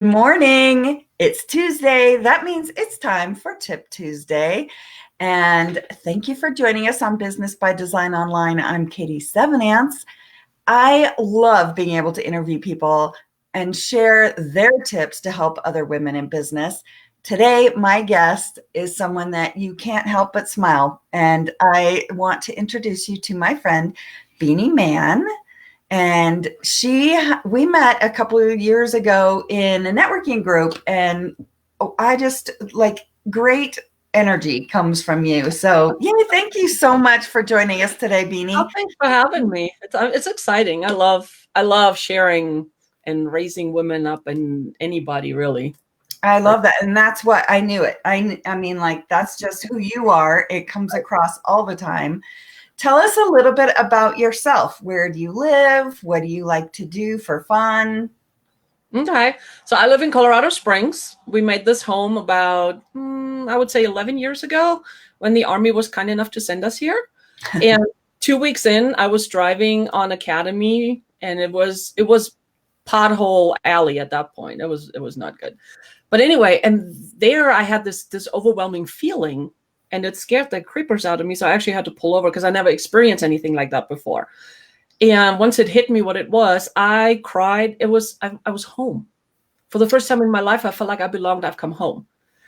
Morning. It's Tuesday. That means it's time for Tip Tuesday. And thank you for joining us on Business by Design Online. I'm Katie Sevenants. I love being able to interview people and share their tips to help other women in business. Today, my guest is someone that you can't help but smile. And I want to introduce you to my friend, Beenie Mann. And we met a couple of years ago in a networking group, and I just like great energy comes from you. So yeah, thank you so much for joining us today, Beenie. Oh, thanks for having me. It's exciting. I love sharing and raising women up and anybody really. I love that. And that's what I knew it. I mean, like, that's just who you are. It comes across all the time. Tell us a little bit about yourself. Where do you live? What do you like to do for fun? Okay. So I live in Colorado Springs. We made this home about, I would say 11 years ago when the Army was kind enough to send us here. And 2 weeks in, I was driving on Academy, and it was pothole alley at that point. It was not good. But anyway, and there I had this overwhelming feeling, and it scared the creepers out of me. So I actually had to pull over because I never experienced anything like that before. And once it hit me what it was, I cried. I was home. For the first time in my life, I felt like I belonged. I've come home.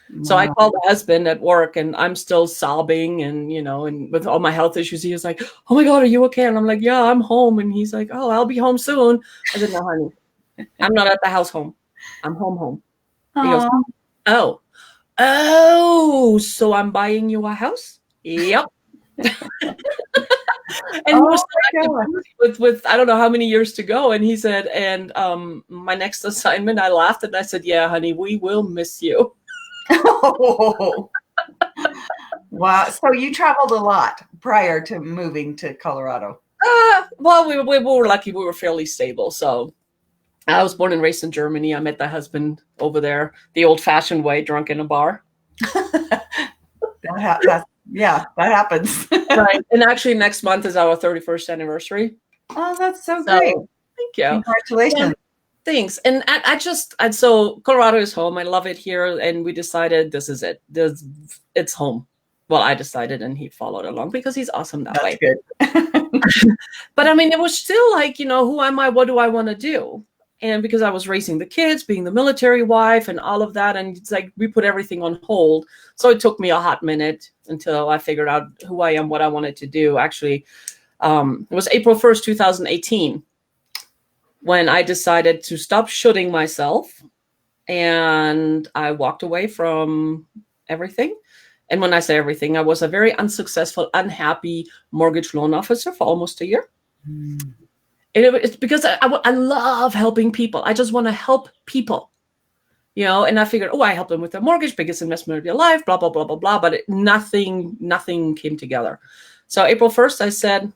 Wow. So I called my husband at work, and I'm still sobbing, and and with all my health issues, he was like, "Oh my God, are you okay?" And I'm like, "Yeah, I'm home." And he's like, "Oh, I'll be home soon." I said, "No, honey, I'm not at the house home. I'm home." He goes, Oh, so I'm buying you a house? Yep. And he was with I don't know how many years to go. And he said, and my next assignment, I laughed and I said, "Yeah, honey, we will miss you." Oh. Wow. So you traveled a lot prior to moving to Colorado? Well, we were lucky. We were fairly stable. So I was born and raised in Germany. I met the husband over there, the old-fashioned way, drunk in a bar. That happens. Right. And actually, next month is our 31st anniversary. Oh, that's so great. Thank you. Congratulations. Yeah, thanks. And so Colorado is home. I love it here. And we decided this is it. It's home. Well, I decided, and he followed along because he's awesome that way. Good. But I mean, it was still like, who am I? What do I want to do? And because I was raising the kids, being the military wife and all of that, and it's like we put everything on hold. So it took me a hot minute until I figured out who I am, what I wanted to do. Actually, it was April 1st, 2018, when I decided to stop shooting myself. And I walked away from everything. And when I say everything, I was a very unsuccessful, unhappy mortgage loan officer for almost a year. And it's because I love helping people. I just want to help people, and I figured, I helped them with their mortgage, biggest investment of your life, blah, blah, blah, blah, blah. But nothing came together. So April 1st, I said,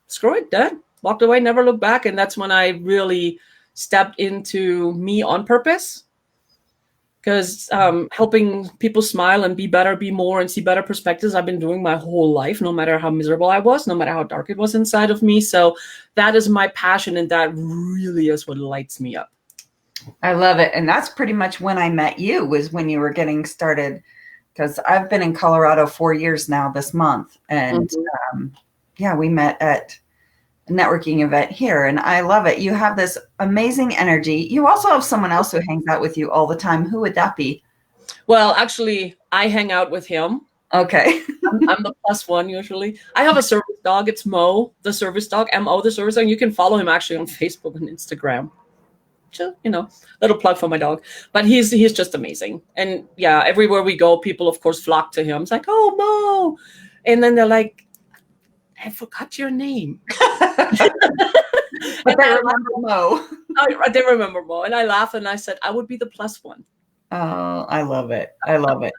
screw it, done. Walked away, never looked back. And that's when I really stepped into me on purpose. Because helping people smile and be better, be more, and see better perspectives, I've been doing my whole life, no matter how miserable I was, no matter how dark it was inside of me. So that is my passion, and that really is what lights me up. I love it. And that's pretty much when I met you, was when you were getting started, because I've been in Colorado 4 years now this month. And we met at networking event here, and I love it. You have this amazing energy. You also have someone else who hangs out with you all the time. Who would that be? Well, actually, I hang out with him. Okay. I'm the plus one usually. I have a service dog. It's Mo, the service dog. Mo, the service dog. You can follow him actually on Facebook and Instagram. Just, little plug for my dog. But he's just amazing. And yeah, everywhere we go, people of course flock to him. It's like, "Oh, Mo," and then they're like, "I forgot your name." But they remember Mo. They remember Mo. And I laugh and I said, I would be the plus one. Oh, I love it. I love it.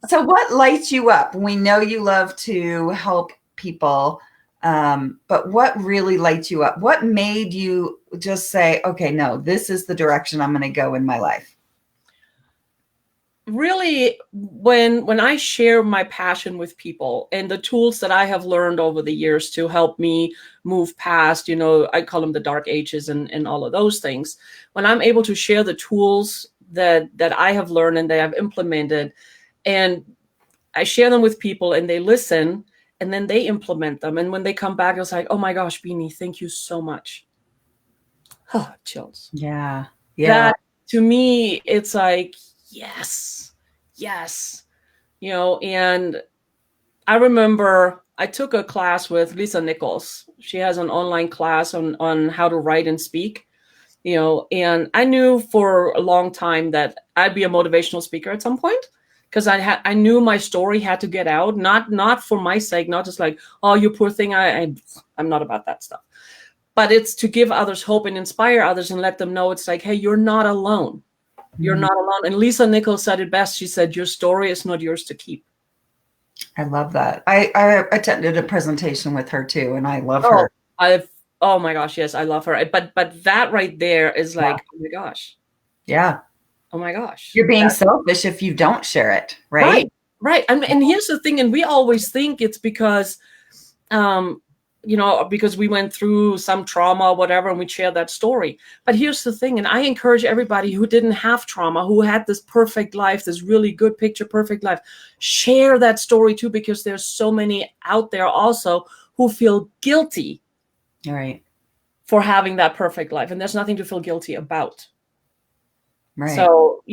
So what lights you up? We know you love to help people, but what really lights you up? What made you just say, okay, no, this is the direction I'm going to go in my life? Really, when I share my passion with people and the tools that I have learned over the years to help me move past, I call them the dark ages and all of those things. When I'm able to share the tools that I have learned and that I've implemented, and I share them with people and they listen and then they implement them. And when they come back, it's like, oh my gosh, Beenie, thank you so much. Oh, chills. Yeah. That to me, it's like, yes. And I remember I took a class with Lisa Nichols. She has an online class on how to write and speak, and I knew for a long time that I'd be a motivational speaker at some point, because I knew my story had to get out, not for my sake, not just like, oh, you poor thing. I'm not about that stuff, but it's to give others hope and inspire others and let them know it's like, hey, you're not alone. You're not alone. And Lisa Nichols said it best. She said, your story is not yours to keep. I love that. I attended a presentation with her too, and I love her. Oh my gosh, yes, I love her. But that right there is like, oh my gosh. Yeah. Oh my gosh. You're being selfish if you don't share it, right? Right. And here's the thing, and we always think it's because because we went through some trauma or whatever, and we share that story. But here's the thing, and I encourage everybody who didn't have trauma, who had this perfect life, this really good picture perfect life, share that story too, because there's so many out there also who feel guilty for having that perfect life, and there's nothing to feel guilty about. Right. So,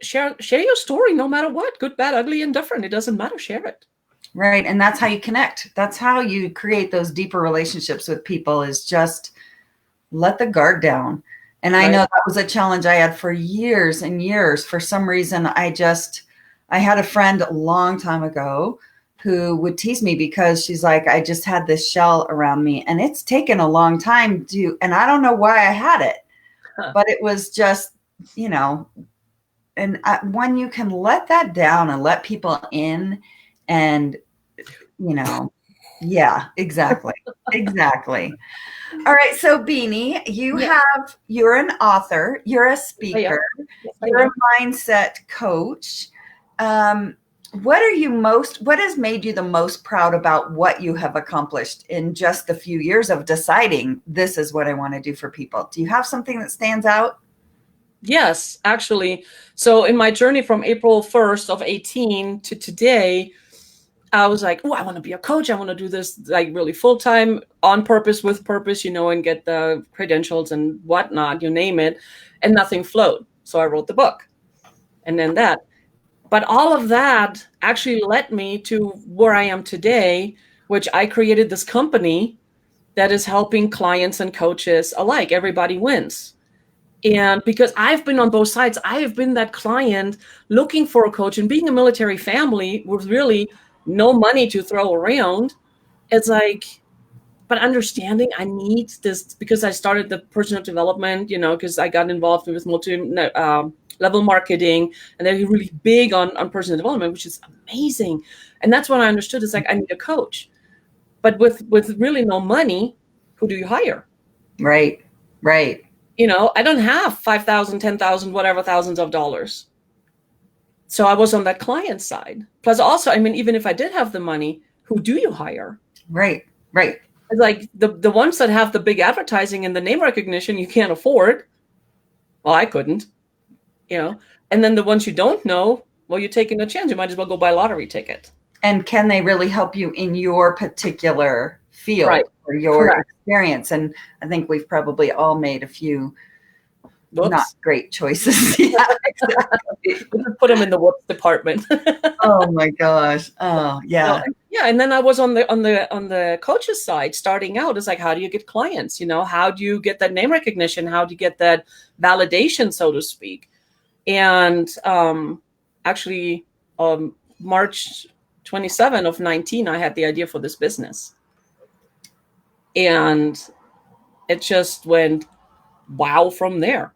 share your story no matter what, good, bad, ugly, indifferent. It doesn't matter. Share it. Right. And that's how you connect. That's how you create those deeper relationships with people, is just let the guard down. And I know that was a challenge I had for years and years. For some reason, I had a friend a long time ago who would tease me because she's like, I just had this shell around me, and it's taken a long time and I don't know why I had it, but it was just, and when you can let that down and let people in, and yeah, exactly. Exactly. All right. So Beenie, you're an author, you're a speaker, you're a mindset coach. What has made you the most proud about what you have accomplished in just the few years of deciding this is what I want to do for people? Do you have something that stands out? Yes, actually. So in my journey from April 1st of 18 to today, I was like, oh, I want to be a coach. I want to do this like really full-time, on purpose, with purpose, and get the credentials and whatnot, you name it. And nothing flowed. So I wrote the book. And then that. But all of that actually led me to where I am today, which I created this company that is helping clients and coaches alike. Everybody wins. And because I've been on both sides, I have been that client looking for a coach, and being a military family with really no money to throw around. It's like, but understanding I need this, because I started the personal development, because I got involved with multi-level marketing, and they're really big on personal development, which is amazing. And that's when I understood, it's like, I need a coach. But with really no money, who do you hire? Right. I don't have 5,000, 10,000, whatever thousands of dollars. So I was on that client side. Plus also, even if I did have the money, who do you hire? Right. It's like the ones that have the big advertising and the name recognition you can't afford. Well, I couldn't, And then the ones you don't know, well, you're taking a chance. You might as well go buy a lottery ticket. And can they really help you in your particular field or your experience? And I think we've probably all made a few not great choices. Yeah, exactly. Put them in the whoops department. Oh my gosh. Oh yeah. Yeah. And then I was on the coach's side starting out. It's like, how do you get clients? How do you get that name recognition? How do you get that validation, so to speak? And actually, March 27 of 19, I had the idea for this business. And it just went wow from there.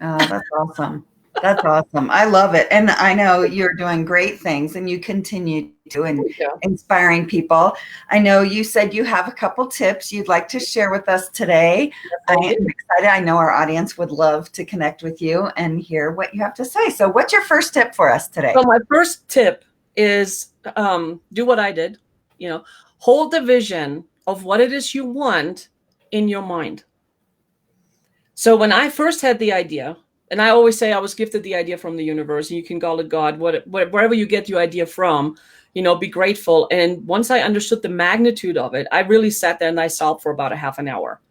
Oh, that's awesome. That's awesome. I love it. And I know you're doing great things, and you continue to, and inspiring people. I know you said you have a couple tips you'd like to share with us today. I am excited. I know our audience would love to connect with you and hear what you have to say. So what's your first tip for us today? So my first tip is do what I did, hold the vision of what it is you want in your mind. So when I first had the idea, And I always say I was gifted the idea from the universe. And you can call it God, wherever you get your idea from, be grateful. And once I understood the magnitude of it, I really sat there and I sobbed for about a half an hour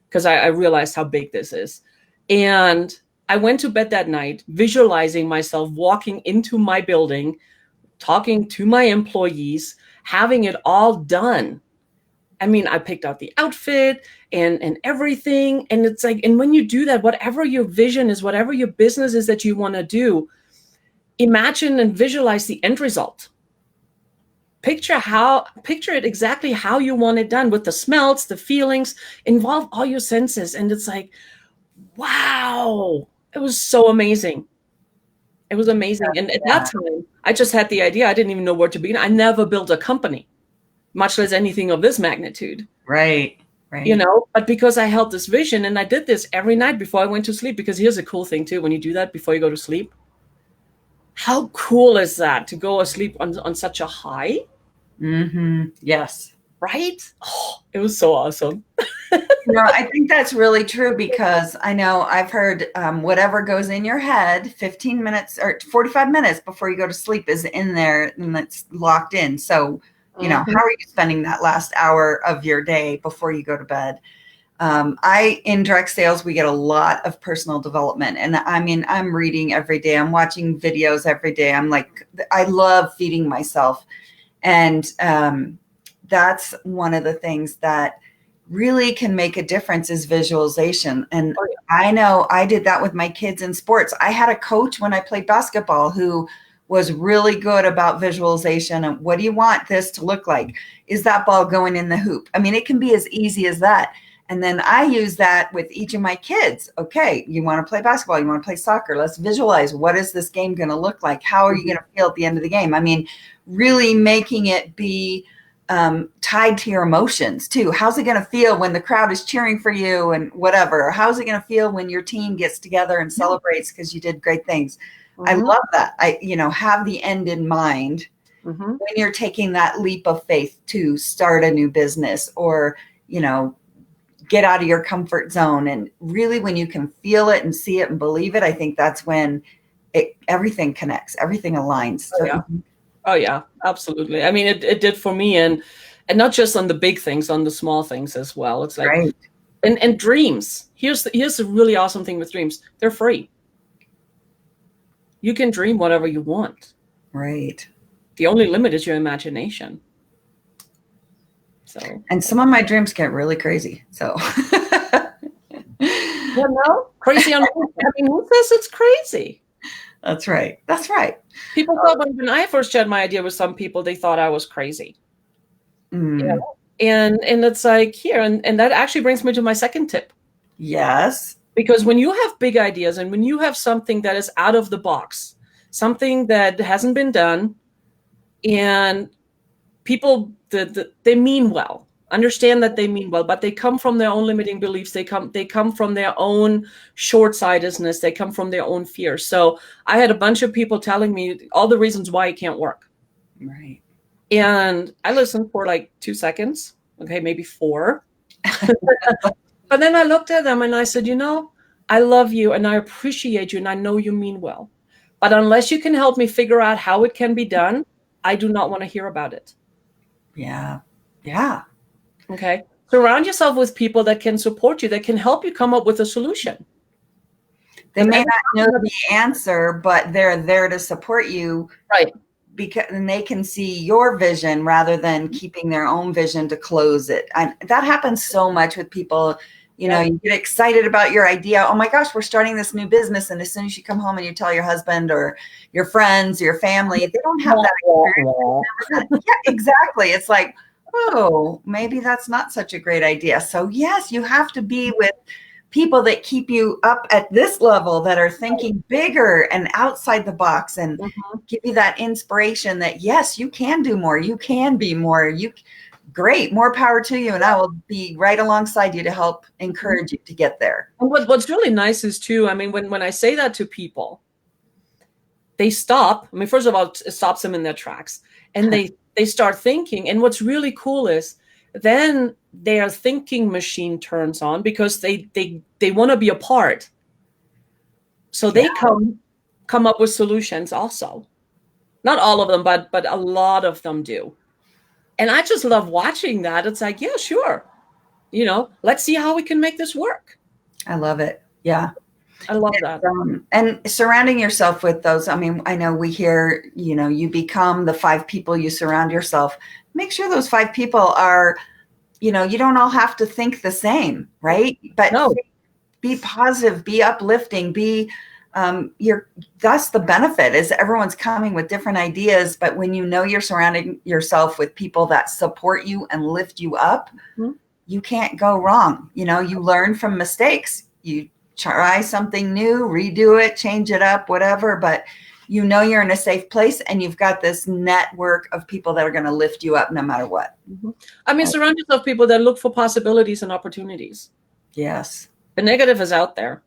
because I realized how big this is. And I went to bed that night visualizing myself walking into my building, talking to my employees, having it all done. I mean, I picked out the outfit and everything. And it's like, and when you do that, whatever your vision is, whatever your business is that you want to do, imagine and visualize the end result. Picture it exactly how you want it done, with the smells, the feelings, involve all your senses. And it's like, wow, it was so amazing. It was amazing. And at that time, I just had the idea. I didn't even know where to begin. I never built a company, much less anything of this magnitude. Right. But because I held this vision, and I did this every night before I went to sleep, because here's a cool thing too, when you do that before you go to sleep, how cool is that to go asleep on such a high? Mm-hmm. Yes. Right? Oh, it was so awesome. I think that's really true, because I know I've heard whatever goes in your head 15 minutes or 45 minutes before you go to sleep is in there and it's locked in. So, how are you spending that last hour of your day before you go to bed? In direct sales, we get a lot of personal development. And I mean, I'm reading every day. I'm watching videos every day. I love feeding myself. And that's one of the things that really can make a difference is visualization. And I know I did that with my kids in sports. I had a coach when I played basketball who was really good about visualization. And what do you want this to look like? Is that ball going in the hoop? I mean, it can be as easy as that. And then I use that with each of my kids. Okay, you want to play basketball, you want to play soccer. Let's visualize, what is this game going to look like? How are you going to feel at the end of the game? I mean, really making it be tied to your emotions too. How's it going to feel when the crowd is cheering for you and whatever? How's it going to feel when your team gets together and celebrates because you did great things? I love that. Have the end in mind when you're taking that leap of faith to start a new business or, get out of your comfort zone. And really, when you can feel it and see it and believe it, I think that's when everything connects, everything aligns. Oh yeah, absolutely. I mean, it did for me, and not just on the big things, on the small things as well. It's like, right. And dreams. Here's the really awesome thing with dreams. They're free. You can dream whatever you want. Right. The only limit is your imagination. So. And some of my dreams get really crazy. So. Crazy on. I mean, who says it's crazy? That's right. That's right. People thought when I first shared my idea with some people, they thought I was crazy. And it's like here, and that actually brings me to my second tip. Yes. Because when you have big ideas and when you have something that is out of the box, something that hasn't been done, and people they mean well, understand that they mean well, but they come from their own limiting beliefs. They come from their own short-sightedness. They come from their own fears. So I had a bunch of people telling me all the reasons why it can't work. Right. And I listened for like 2 seconds. Okay, maybe 4. But then I looked at them and I said, I love you and I appreciate you and I know you mean well. But unless you can help me figure out how it can be done, I do not want to hear about it. Yeah. Yeah. Okay. Surround yourself with people that can support you, that can help you come up with a solution. They may not know the answer, but they're there to support you. Right. And they can see your vision rather than keeping their own vision to close it. And that happens so much with people. You get excited about your idea. Oh my gosh, we're starting this new business. And as soon as you come home and you tell your husband or your friends, your family, they don't have that experience. Yeah, exactly. It's like, oh, maybe that's not such a great idea. So yes, you have to be with people that keep you up at this level, that are thinking bigger and outside the box and give you that inspiration that yes, you can do more. You can be more. Great, more power to you, and I will be right alongside you to help encourage you to get there. And what's really nice is too, I mean, when I say that to people, they stop. I mean, first of all, it stops them in their tracks, and they start thinking. And what's really cool is then their thinking machine turns on because they want to be a part So they come up with solutions also. Not all of them, but a lot of them do. And I just love watching that. It's like, yeah, sure. Let's see how we can make this work. I love it. Yeah. I love that. And surrounding yourself with those, I mean, I know we hear, you become the 5 people you surround yourself. Make sure those 5 people are, you don't all have to think the same, right? But No. Be positive, be uplifting, that's the benefit is everyone's coming with different ideas. But when you're surrounding yourself with people that support you and lift you up, you can't go wrong. You learn from mistakes. You try something new, redo it, change it up, whatever. But you're in a safe place and you've got this network of people that are going to lift you up no matter what. I mean, surround yourself with people that look for possibilities and opportunities. Yes. The negative is out there.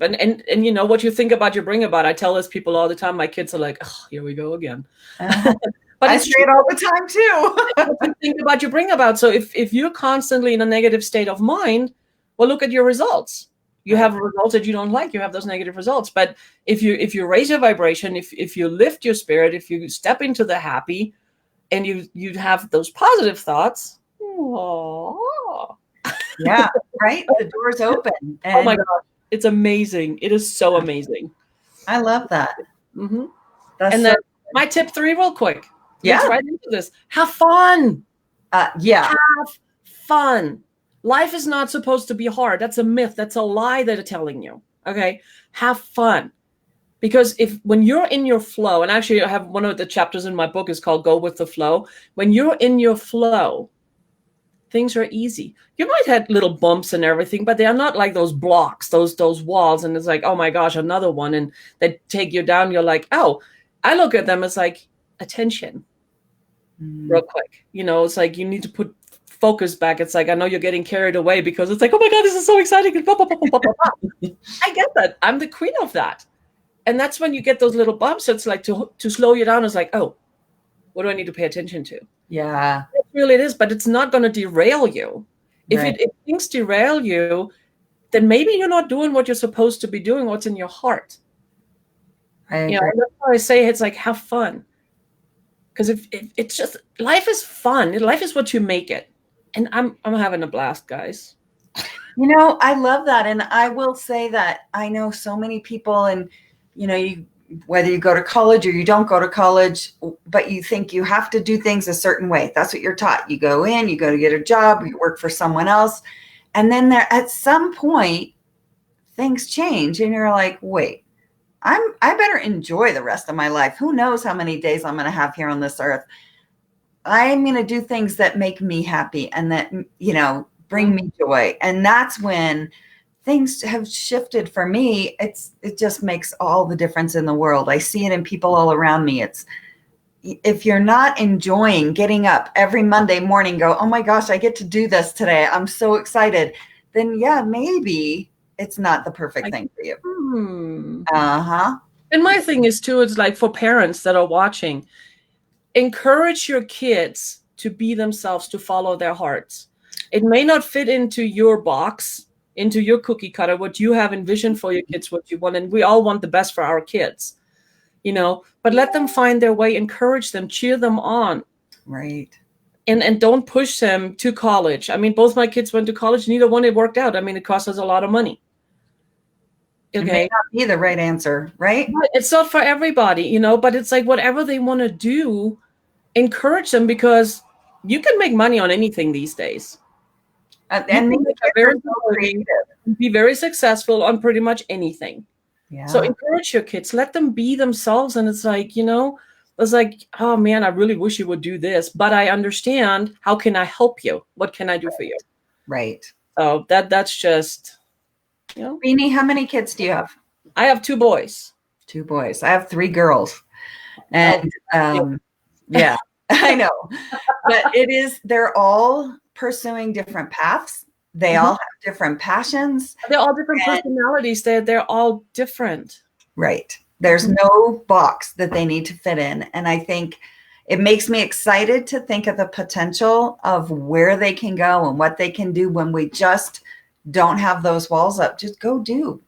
And what you think about, you bring about. I tell this people all the time. My kids are like, oh, here we go again. But I say it all the time too. What you think about, you bring about. So if you're constantly in a negative state of mind, well, look at your results. You have results that you don't like. You have those negative results. But if you raise your vibration, if you lift your spirit, if you step into the happy, and you have those positive thoughts, yeah, right. The door's open. And oh my God, it's amazing. It is so amazing. I love that. Mm-hmm. And then my tip 3, real quick. Yeah, right into this. Have fun. Yeah, have fun. Life is not supposed to be hard. That's a myth. That's a lie that they're telling you. Okay, have fun. Because when you're in your flow, and actually I have one of the chapters in my book is called Go with the Flow. When you're in your flow, things are easy. You might have little bumps and everything, but they are not like those blocks, those walls. And it's like, oh my gosh, another one. And they take you down. You're like, oh, I look at them as like attention real quick. It's like you need to put focus back. It's like, I know you're getting carried away because it's like, oh my God, this is so exciting. I get that. I'm the queen of that. And that's when you get those little bumps. It's like to slow you down. It's like, oh, what do I need to pay attention to? Yeah. It really is, but it's not going to derail you. Right. If things derail you, then maybe you're not doing what you're supposed to be doing, what's in your heart. And that's why I say it's like, have fun. Because if it's just, life is fun. Life is what you make it. And I'm having a blast, guys. I love that. And I will say that I know so many people, and whether you go to college or you don't go to college, but you think you have to do things a certain way. That's what you're taught. You go to get a job, you work for someone else. And then at some point, things change and you're like, wait, I better enjoy the rest of my life. Who knows how many days I'm going to have here on this earth. I'm going to do things that make me happy and that, bring me joy. And that's when things have shifted for me. It just makes all the difference in the world. I see it in people all around me. If you're not enjoying getting up every Monday morning, go, oh my gosh, I get to do this today, I'm so excited. Then maybe it's not the perfect thing for you. And my thing is too, it's like for parents that are watching, encourage your kids to be themselves, to follow their hearts. It may not fit into your box, into your cookie cutter, what you have envisioned for your kids, what you want. And we all want the best for our kids, but let them find their way, encourage them, cheer them on. Right. And don't push them to college. I mean, both my kids went to college. Neither one it worked out. I mean, it cost us a lot of money. Okay. It may not be the right answer, right? But it's not for everybody, but it's like whatever they want to do, encourage them, because you can make money on anything these days. And be very successful on pretty much anything. Yeah. So encourage your kids, let them be themselves. And it's like, it's like, oh man, I really wish you would do this, but I understand. How can I help you? What can I do for you? Right. So that's just, Beenie, how many kids do you have? I have 2 boys. 2 boys. I have 3 girls. And yeah, I know. But they're all pursuing different paths. They all have different passions. They're all different personalities. They're all different. Right. There's no box that they need to fit in. And I think it makes me excited to think of the potential of where they can go and what they can do when we just don't have those walls up, just go do.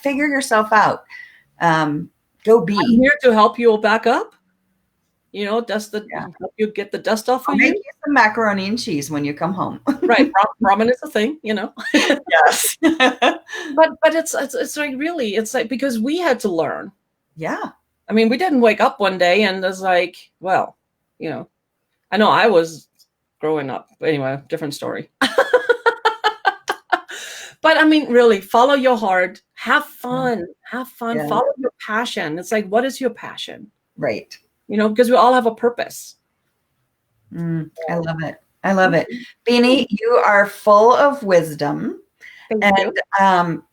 Figure yourself out. Go be. I'm here to help you back up. Help you get the dust off I'll of make you. you some macaroni and cheese when you come home. Right, ramen is a thing, Yes. But it's like really, it's like because we had to learn. Yeah. I mean, we didn't wake up one day and it's like, well, I know I was growing up. Anyway, different story. But I mean, really, follow your heart. Have fun. Have fun. Yeah. Follow your passion. It's like, what is your passion? Right. Because we all have a purpose. I love it. I love it. Beenie, you are full of wisdom. Thank you.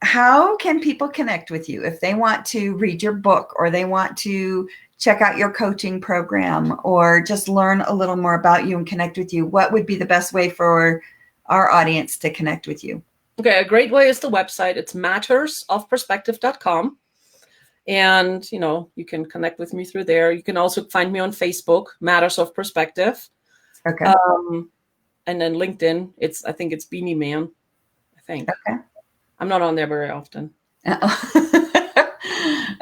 How can people connect with you if they want to read your book or they want to check out your coaching program or just learn a little more about you and connect with you? What would be the best way for our audience to connect with you? Okay, a great way is the website. It's mattersofperspective.com. And, you can connect with me through there. You can also find me on Facebook, Matters of Perspective. Okay. And then LinkedIn, I think it's Beenie Mann. I think. Okay. I'm not on there very often.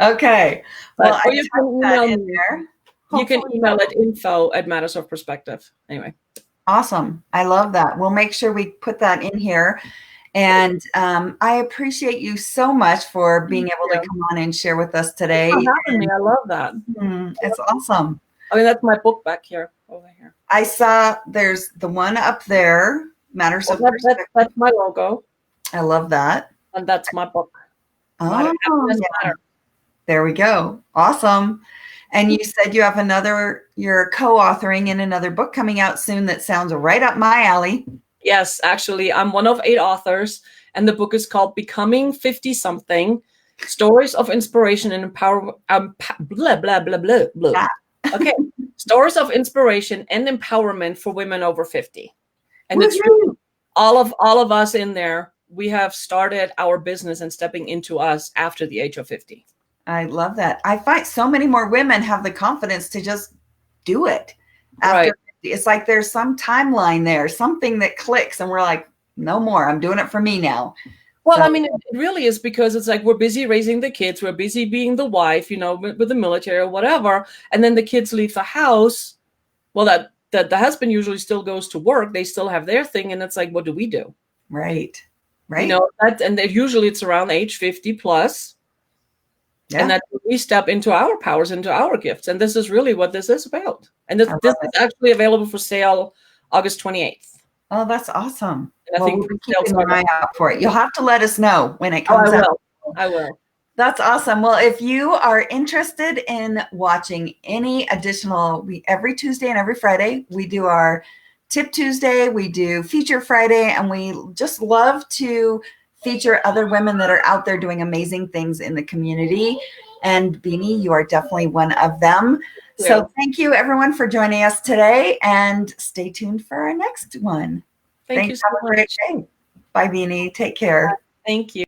Okay. Well, you can email me. There. You can email at info@mattersofperspective. Anyway. Awesome. I love that. We'll make sure we put that in here. And I appreciate you so much for being able to come on and share with us today. Thanks for having me. I love that. It's awesome. I mean, that's my book back here, over here. I saw there's the one up there, Matters of Perspective. That's my logo. I love that. And that's my book. Oh, yeah. There we go. Awesome. And you said you have you're co-authoring in another book coming out soon that sounds right up my alley. Yes, actually, I'm one of 8 authors, and the book is called Becoming 50-Something, Stories of Inspiration and Empowerment. Blah, blah, blah, blah, blah. Yeah. Okay. Stories of Inspiration and Empowerment for Women over 50. And it's really all of us in there. We have started our business and stepping into us after the age of 50. I love that. I find so many more women have the confidence to just do it. After it's like there's some timeline there, something that clicks, and we're like, no more. I'm doing it for me now. Well, I mean, it really is because it's like we're busy raising the kids. We're busy being the wife, with the military or whatever. And then the kids leave the house. Well, that the husband usually still goes to work. They still have their thing. And it's like, what do we do? Right. Right. And usually it's around age 50 plus. Yeah. And that we step into our powers, into our gifts. And this is really what this is about. And this is actually available for sale August 28th. Oh, that's awesome. And I think we'll be keeping an eye out for it. You'll have to let us know when it comes out. I will. That's awesome. Well, if you are interested in watching any additional, every Tuesday and every Friday, we do our Tip Tuesday, we do Feature Friday, and we just love to feature other women that are out there doing amazing things in the community. And Beenie, you are definitely one of them. Yeah. So thank you everyone for joining us today, and stay tuned for our next one. Thank you so much. Have a great day. Bye, Beenie. Take care. Thank you.